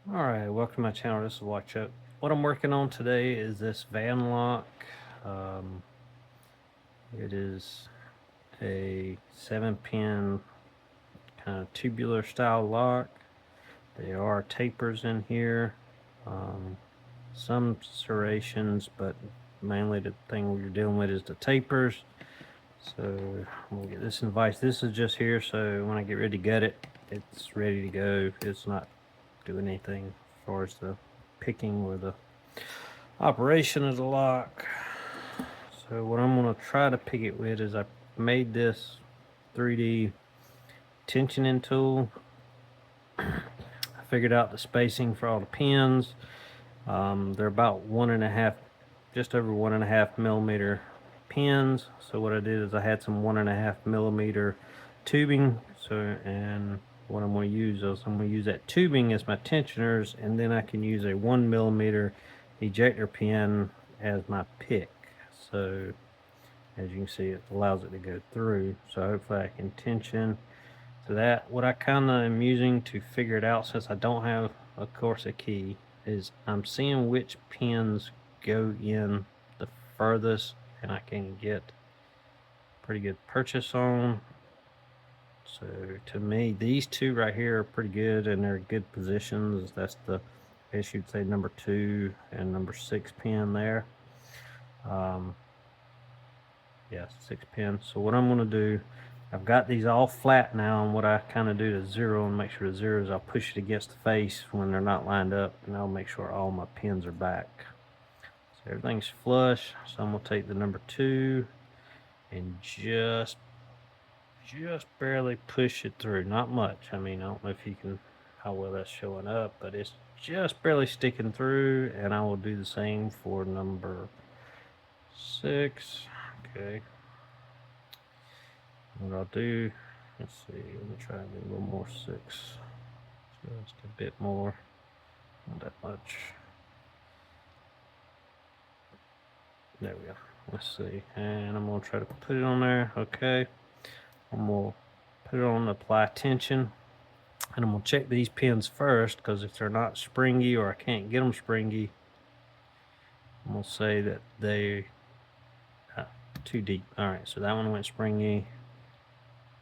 Alright, welcome to my channel. This is Watch Up. What I'm working on today is this van lock. Um, it is a 7-pin kind of tubular style lock. There are tapers in here, um, some serrations, but mainly the thing we're dealing with is the tapers. So we'll get this in vise. This is just here, so when I get ready to gut it, it's ready to go. It's not doing anything as far as the picking or the operation of the lock. So what I'm going to try to pick it with is I made this 3D tensioning tool. I figured out the spacing for all the pins. They're about 1.5, just over 1.5 millimeter pins. So what I did is I had some 1.5 millimeter tubing. And what I'm going to use is I'm going to use that tubing as my tensioners, and then I can use a 1 millimeter ejector pin as my pick. So as you can see, it allows it to go through. So hopefully I can tension to that. What I kind of am using to figure it out, since I don't have, of course, a key, is I'm seeing which pins go in the furthest and I can get pretty good purchase on. So to me, these two right here are pretty good and they're good positions. That's the, I guess you'd say, number 2 and number 6 pin there. Um, yeah, 6 pin. So what I'm going to do, I've got these all flat now, and what I kind of do to zero and make sure the zero is I'll push it against the face when they're not lined up, and I'll make sure all my pins are back. So everything's flush. So I'm going to take the number 2 and just barely push it through. Not much. I mean, I don't know if you can, how well that's showing up, but it's just barely sticking through. And I will do the same for number 6. Okay. What I'll do, let's see, let me try and do a little more 6. Just a bit more. Not that much. There we go. Let's see. And I'm going to try to put it on there. Okay. I'm going to put it on apply tension. And I'm going to check these pins first, because if they're not springy or I can't get them springy, I'm going to say that they too deep. All right. So that one went springy.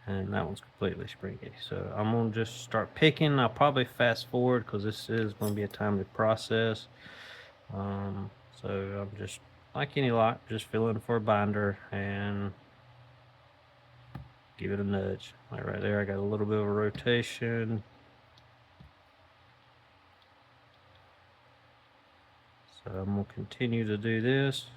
And that one's completely springy. So I'm going to just start picking. I'll probably fast forward because this is going to be a timely process. So I'm just, like any lock, just feeling for a binder and give it a nudge. Like right there, I got a little bit of a rotation. So I'm going to continue to do this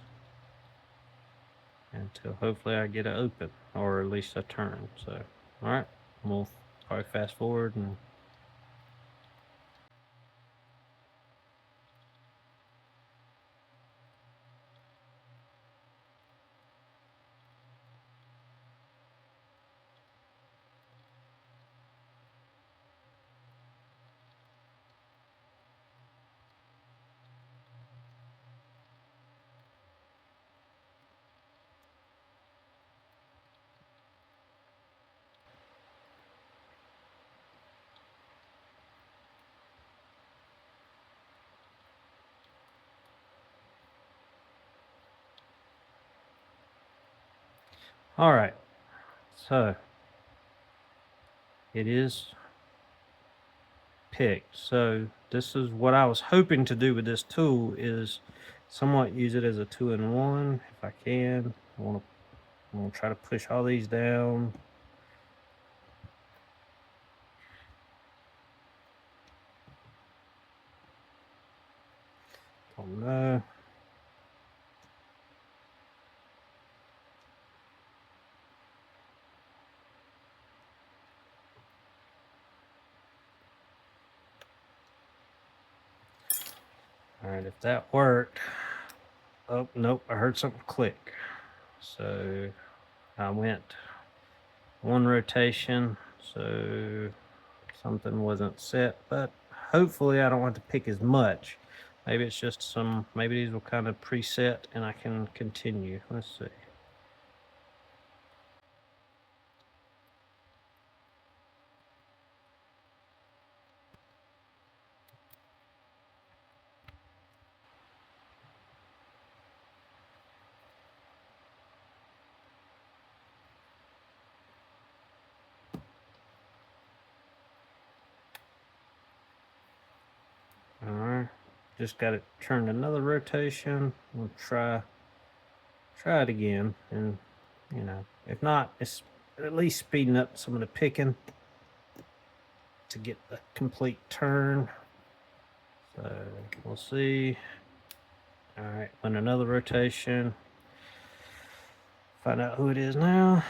until hopefully I get it open, or at least a turn. So, all right, we'll probably fast forward and all right. So it is picked. So this is what I was hoping to do with this tool, is somewhat use it as a 2-in-1 if I can. I'm gonna try to push all these down. Oh no. All right, if that worked. Oh, nope, I heard something click. So I went one rotation, so something wasn't set, but hopefully I don't have to pick as much. Maybe it's just some, maybe these will kind of preset and I can continue. Let's see. All right, just got it turned another rotation. We'll try it again, and you know, if not, it's at least speeding up some of the picking to get the complete turn. So we'll see. All right, went another rotation. Find out who it is now.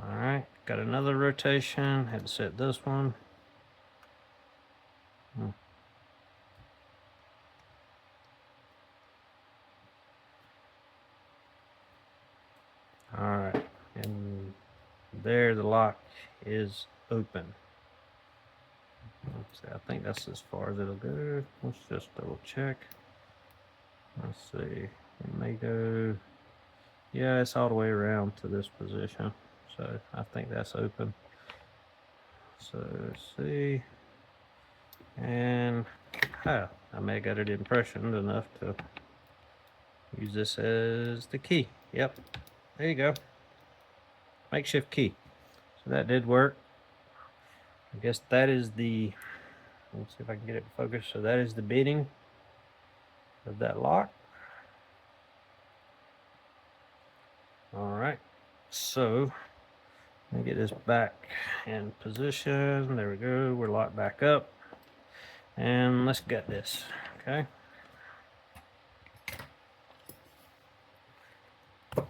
All right, got another rotation. Had to set this one. All right, and there the lock is open. Let's see, I think that's as far as it'll go. Let's just double check. Let's see, it may go, yeah, it's all the way around to this position. So I think that's open. So let's see. And I may have got it impressioned enough to use this as the key. Yep, there you go. Makeshift key. So that did work. I guess that is the, let's see if I can get it to focus. So that is the bitting of that lock. All right, so let me get this back in position. There we go. We're locked back up. And let's get this, okay? All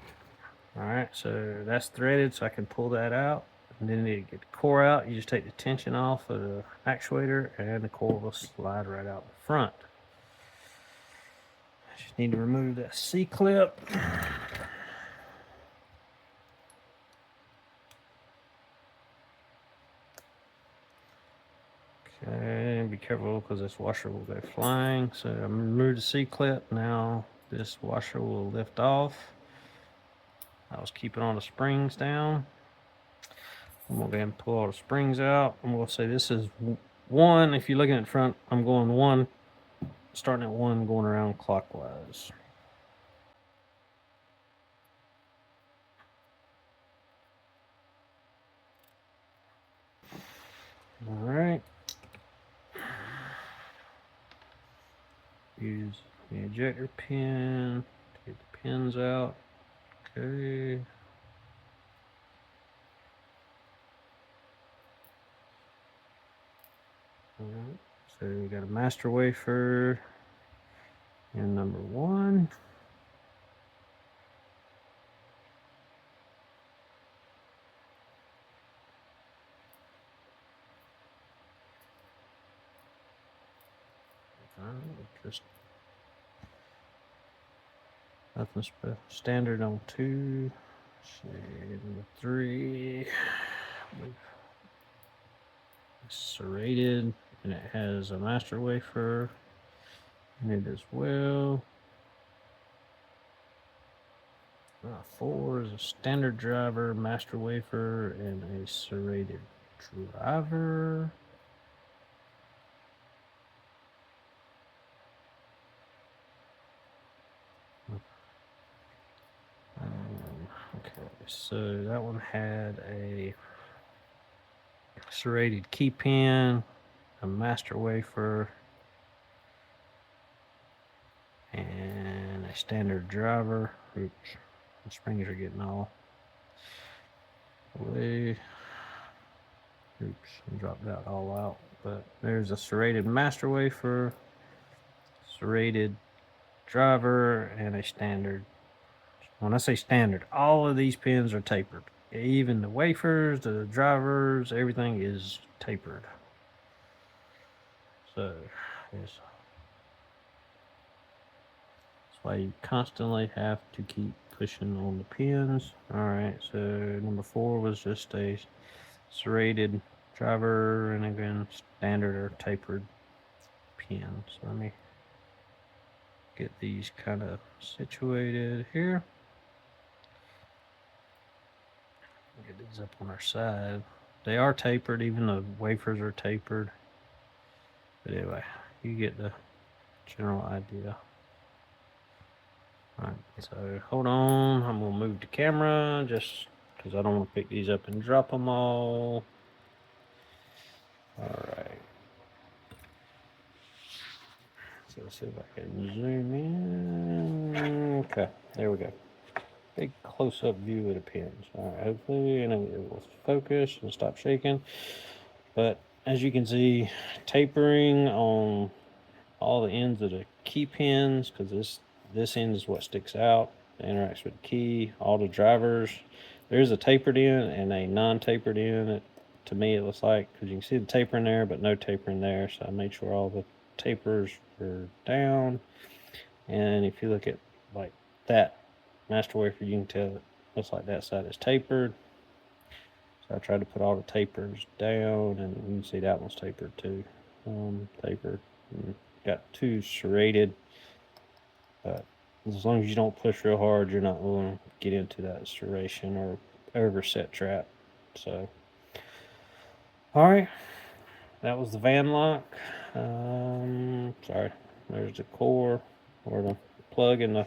right, so that's threaded, so I can pull that out. And then you get the core out. You just take the tension off of the actuator, and the core will slide right out the front. Just need to remove that C-clip. Okay, be careful because this washer will go flying. So I'm gonna remove the C-clip. Now this washer will lift off. I was keeping all the springs down. I'm gonna go ahead and pull all the springs out. And we'll say this is one. If you're looking at front, I'm going one, starting at one, going around clockwise. All right. Use the ejector pin to get the pins out. Okay. All right. So we got a master wafer and number one. Just nothing standard on two. Number three. Serrated, and it has a master wafer in it as well. 4 is a standard driver, master wafer, and a serrated driver. Okay, so that one had a serrated key pin, a master wafer, and a standard driver. Oops, the springs are getting all away. Oops, I dropped that all out. But there's a serrated master wafer, serrated driver, and a standard. When I say standard, all of these pins are tapered. Even the wafers, the drivers, everything is tapered. So that's why you constantly have to keep pushing on the pins. All right, so number 4 was just a serrated driver, and again standard or tapered pins. So let me get these kind of situated here. get these up on our side. They are tapered, even the wafers are tapered. But anyway, you get the general idea. Alright, so hold on. I'm going to move the camera just because I don't want to pick these up and drop them all. Alright. So let's see if I can zoom in. Okay, there we go. Big close-up view of the pins. Alright, hopefully it will focus and stop shaking. But as you can see, tapering on all the ends of the key pins, because this end is what sticks out, it interacts with the key, all the drivers. There's a tapered end and a non-tapered end. To me it looks like, because you can see the taper in there but no taper in there, so I made sure all the tapers were down. And if you look at like that master wafer, you can tell it looks like that side is tapered. So I tried to put all the tapers down, and you can see that one's tapered too. Tapered. And got two serrated, but as long as you don't push real hard, you're not going to get into that serration or overset trap. So, all right, that was the Vanlock. Sorry, there's the core or the plug in the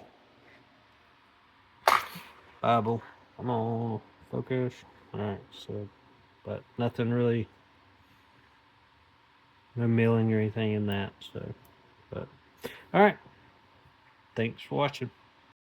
Bible. Come on, focus. All right, so, but nothing really, no milling or anything in that. So, but all right, thanks for watching.